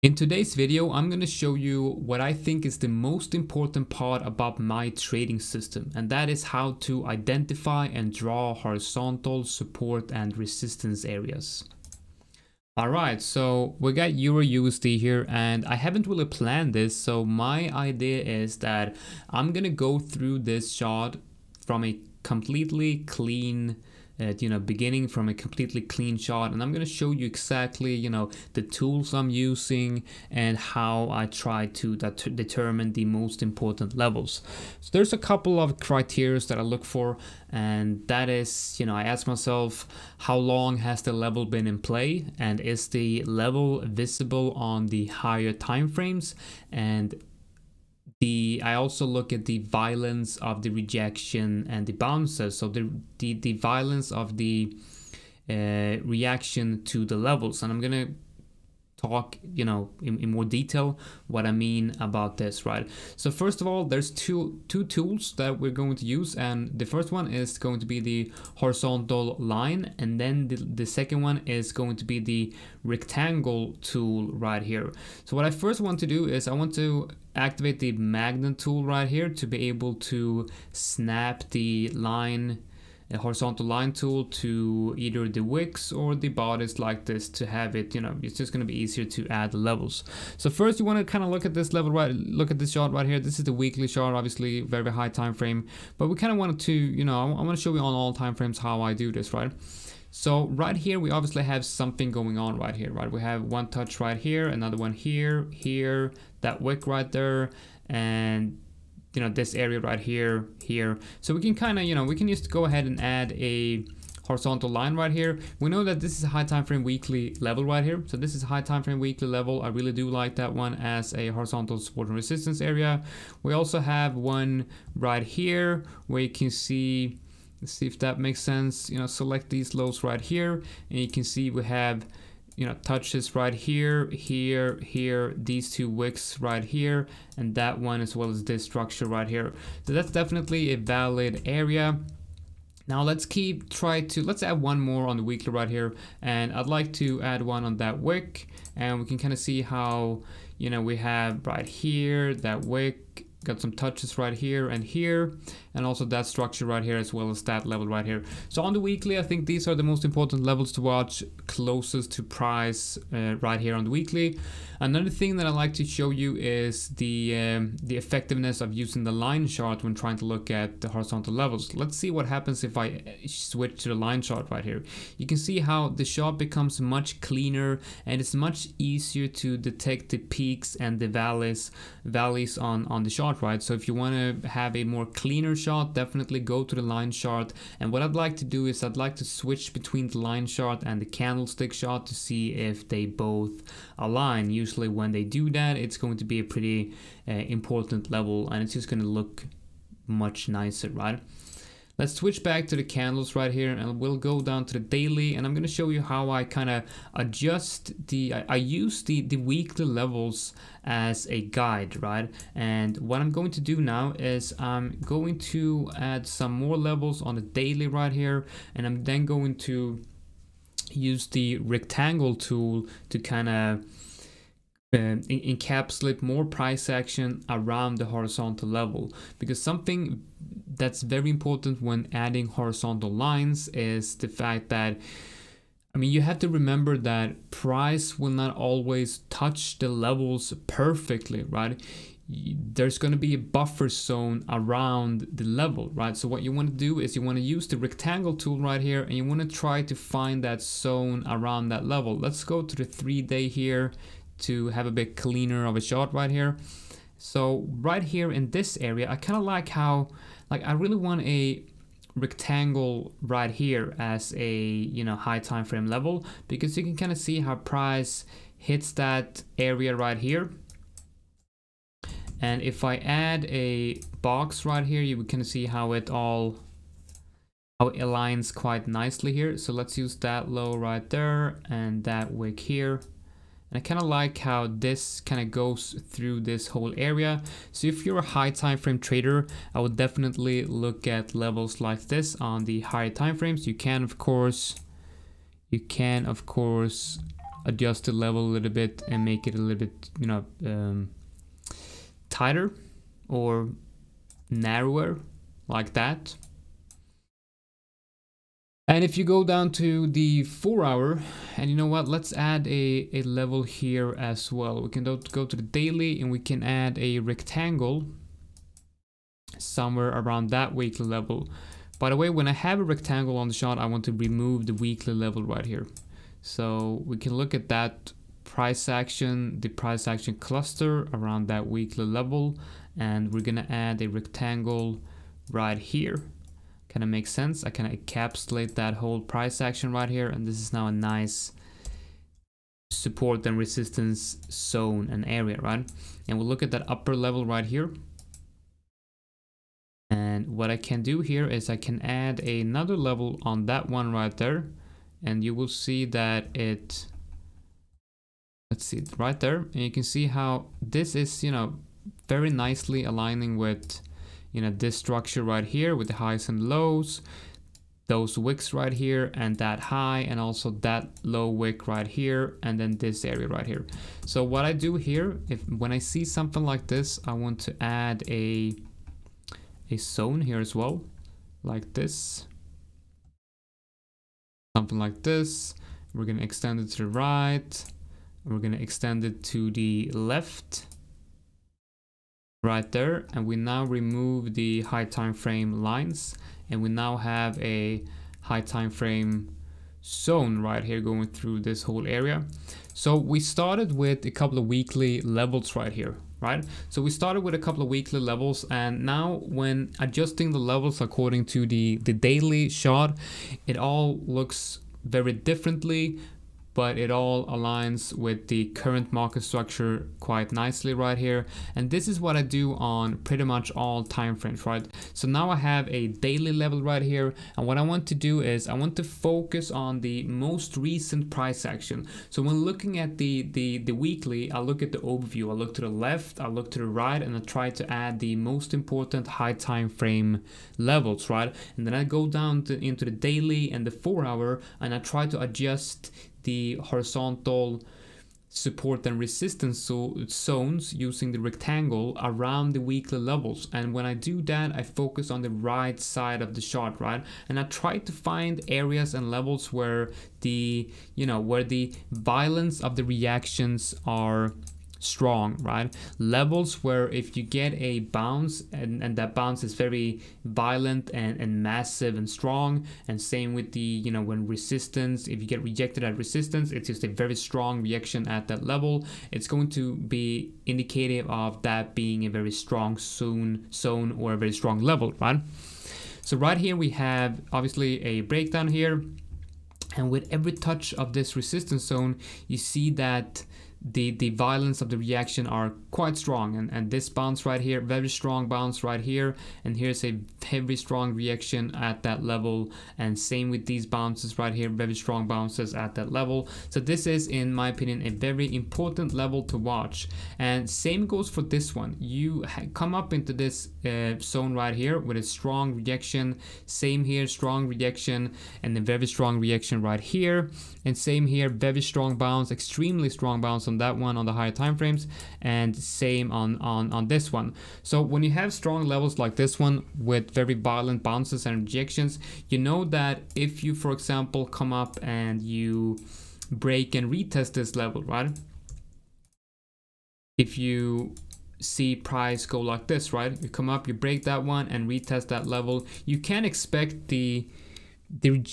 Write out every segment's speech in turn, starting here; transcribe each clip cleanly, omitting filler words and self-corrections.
In today's video, I'm going to show you what I think is the most important part about my trading system, and that is how to identify and draw horizontal support and resistance areas. Alright, so we got Euro USD here, and I haven't really planned this, so my idea is that I'm going to go through this chart from a completely clean beginning from a completely clean chart, and I'm going to show you exactly the tools I'm using and how I try to determine the most important levels. So there's a couple of criteria that I look for, and that is, I ask myself, how long has the level been in play, and is the level visible on the higher time frames? And I also look at the violence of the rejection and the bounces, so the violence of the reaction to the levels, and I'm gonna talk in more detail what I mean about this, right? So first of all, there's two tools that we're going to use, and the first one is going to be the horizontal line, and then the second one is going to be the rectangle tool right here. So what I first want to do is I want to activate the magnet tool right here to be able to snap the line, a horizontal line tool, to either the wicks or the bodies like this, to have it, it's just going to be easier to add the levels. So first you want to kind of look at this level, right? Look at this chart right here. This is the weekly chart, obviously very high time frame, but we kind of wanted to, I want to show you on all time frames how I do this, right? So right here we obviously have something going on right here, right? We have one touch right here, another one here, that wick right there, and this area right here. So we can kind of, we can just go ahead and add a horizontal line right here. We know that this is a high time frame weekly level right here. So this is a high time frame weekly level. I really do like that one as a horizontal support and resistance area. We also have one right here where you can see, let's see if that makes sense. Select these lows right here, and you can see we have touches right here, these two wicks right here, and that one, as well as this structure right here. So that's definitely a valid area. Now let's add one more on the weekly right here, and I'd like to add one on that wick, and we can kind of see how we have right here that wick, got some touches right here, and also that structure right here, as well as that level right here. So on the weekly, I think these are the most important levels to watch, closest to price right here on the weekly. Another thing that I like to show you is the effectiveness of using the line chart when trying to look at the horizontal levels. Let's see what happens if I switch to the line chart right here. You can see how the chart becomes much cleaner, and it's much easier to detect the peaks and the valleys on the chart, right? So if you want to have a more cleaner chart, definitely go to the line chart. And what I'd like to do is I'd like to switch between the line chart and the candlestick chart to see if they both align. Usually when they do that, it's going to be a pretty important level, and it's just going to look much nicer, right? Let's switch back to the candles right here, and we'll go down to the daily, and I'm going to show you how I kind of adjust I use the weekly levels as a guide, right? And what I'm going to do now is I'm going to add some more levels on the daily right here, and I'm then going to use the rectangle tool to kind of encapsulate more price action around the horizontal level, because something that's very important when adding horizontal lines is the fact that, you have to remember that price will not always touch the levels perfectly, right? There's going to be a buffer zone around the level, right? So what you want to do is you want to use the rectangle tool right here, and you want to try to find that zone around that level. Let's go to the 3-day here to have a bit cleaner of a chart right here. So right here in this area, I kind of like how, I really want a rectangle right here as a high time frame level, because you can kind of see how price hits that area right here. And if I add a box right here, you can see how it aligns quite nicely here. So let's use that low right there and that wick here. And I kind of like how this kind of goes through this whole area. So if you're a high time frame trader, I would definitely look at levels like this on the higher time frames. You can of course adjust the level a little bit and make it a little bit, you know, tighter or narrower, like that. And if you go down to the 4 hour, and you know what, let's add a level here as well. We can go to the daily and we can add a rectangle somewhere around that weekly level. By the way, when I have a rectangle on the shot, I want to remove the weekly level right here. So we can look at that price action, the price action cluster around that weekly level, and we're gonna add a rectangle right here. Kind of makes sense. I kind of encapsulate that whole price action right here, and this is now a nice support and resistance zone and area, right? And we'll look at that upper level right here. And what I can do here is I can add another level on that one right there, and you will see that it, let's see, right there, and you can see how this is, you know, very nicely aligning with, you know, this structure right here with the highs and lows, those wicks right here, and that high, and also that low wick right here, and then this area right here. So what I do here, when I see something like this, I want to add a zone here as well, like this, something like this. We're gonna extend it to the right, we're gonna extend it to the left right there, and we now remove the high time frame lines, and we now have a high time frame zone right here going through this whole area. So we started with a couple of weekly levels right here, right? So we started with a couple of weekly levels, and now when adjusting the levels according to the daily shot, it all looks very differently, but it all aligns with the current market structure quite nicely right here. And this is what I do on pretty much all time frames, right? So now I have a daily level right here, and what I want to do is I want to focus on the most recent price action. So when looking at the weekly, I look at the overview, I look to the left, I look to the right, and I try to add the most important high time frame levels, right? And then I go down into the daily and the 4 hour, and I try to adjust the horizontal support and resistance zones using the rectangle around the weekly levels. And when I do that, I focus on the right side of the chart, right? And I try to find areas and levels where the, you know, where the violence of the reactions are strong, right? Levels where if you get a bounce and that bounce is very violent and massive and strong, and same with the, you know, when resistance, if you get rejected at resistance, it's just a very strong reaction at that level. It's going to be indicative of that being a very strong zone or a very strong level, right? So right here we have obviously a breakdown here, and with every touch of this resistance zone, you see that the violence of the reaction are quite strong, and this bounce right here, very strong bounce right here, and here's a heavy strong reaction at that level, and same with these bounces right here, very strong bounces at that level. So this is, in my opinion, a very important level to watch, and same goes for this one. You come up into this zone right here with a strong reaction, same here, strong reaction, and a very strong reaction right here, and same here, very strong bounce, extremely strong bounce on that one on the higher time frames, and same on this one. So when you have strong levels like this one with very violent bounces and rejections, you know that if you, for example, come up and you break and retest this level, right? If you see price go like this, right? You come up, you break that one and retest that level, you can expect the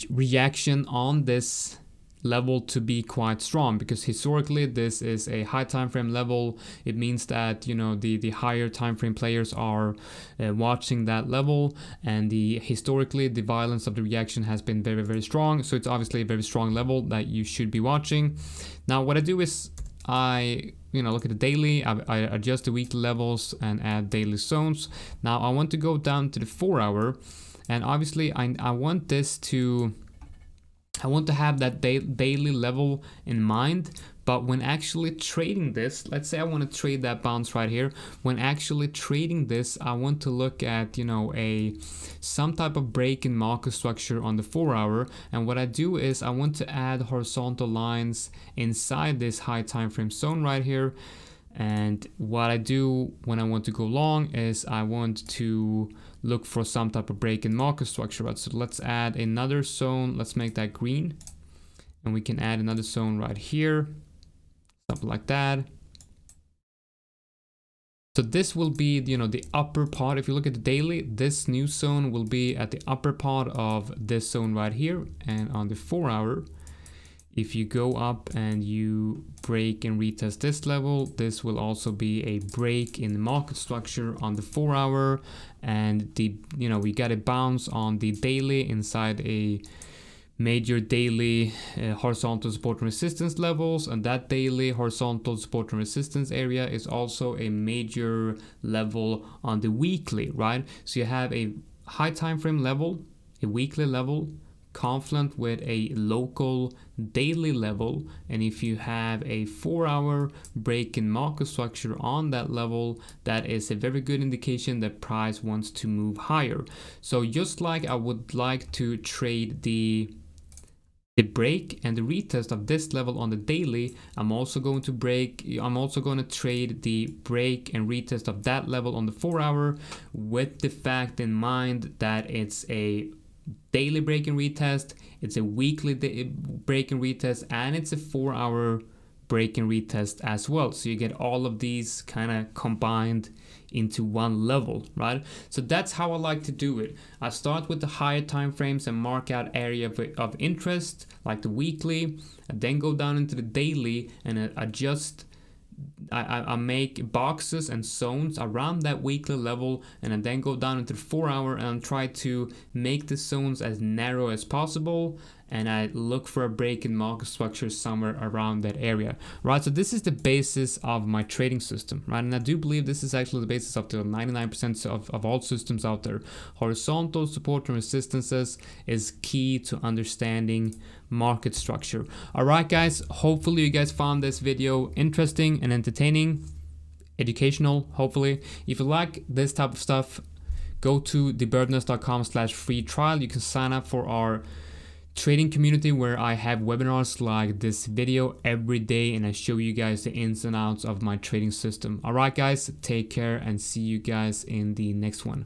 reaction on this level to be quite strong, because historically this is a high time frame level. It means that, you know, the higher time frame players are watching that level, and historically the violence of the reaction has been very, very strong. So it's obviously a very strong level that you should be watching. Now what I do is I, you know, look at the daily, I adjust the weekly levels and add daily zones. Now I want to go down to the 4 hour, and obviously I want this to, I want to have that daily level in mind, But when actually trading this, let's say I want to trade that bounce right here. When actually trading this, I want to look at, you know, some type of break in market structure on the 4 hour. And what I do is I want to add horizontal lines inside this high time frame zone right here. And what I do when I want to go long is I want to look for some type of break in market structure, right? So let's add another zone. Let's make that green, and we can add another zone right here, something like that. So this will be, you know, the upper part. If you look at the daily, this new zone will be at the upper part of this zone right here. And on the 4 hour, if you go up and you break and retest this level, this will also be a break in the market structure on the 4 hour. And the, you know, we got a bounce on the daily inside a major daily horizontal support and resistance levels, and that daily horizontal support and resistance area is also a major level on the weekly, right? So you have a high time frame level, a weekly level, confluent with a local daily level, and if you have a 4 hour break in market structure on that level, that is a very good indication that price wants to move higher. So just like I would like to trade the break and the retest of this level on the daily, I'm also going to trade the break and retest of that level on the 4 hour, with the fact in mind that it's a daily break and retest, it's a weekly break and retest, and it's a 4 hour break and retest as well. So you get all of these kind of combined into one level, right? So that's how I like to do it. I start with the higher time frames and mark out area of interest, like the weekly, and then go down into the daily and adjust. I make boxes and zones around that weekly level, and I then go down into the 4 hour and try to make the zones as narrow as possible, and I look for a break in market structure somewhere around that area, right? So this is the basis of my trading system, right? And I do believe this is actually the basis of the 99% of all systems out there. Horizontal support and resistances is key to understanding market structure. All right, guys, hopefully you guys found this video interesting and entertaining, educational, hopefully. If you like this type of stuff, go to thebirdnest.com/free trial. You can sign up for our trading community where I have webinars like this video every day, and I show you guys the ins and outs of my trading system. All right, guys, take care and see you guys in the next one.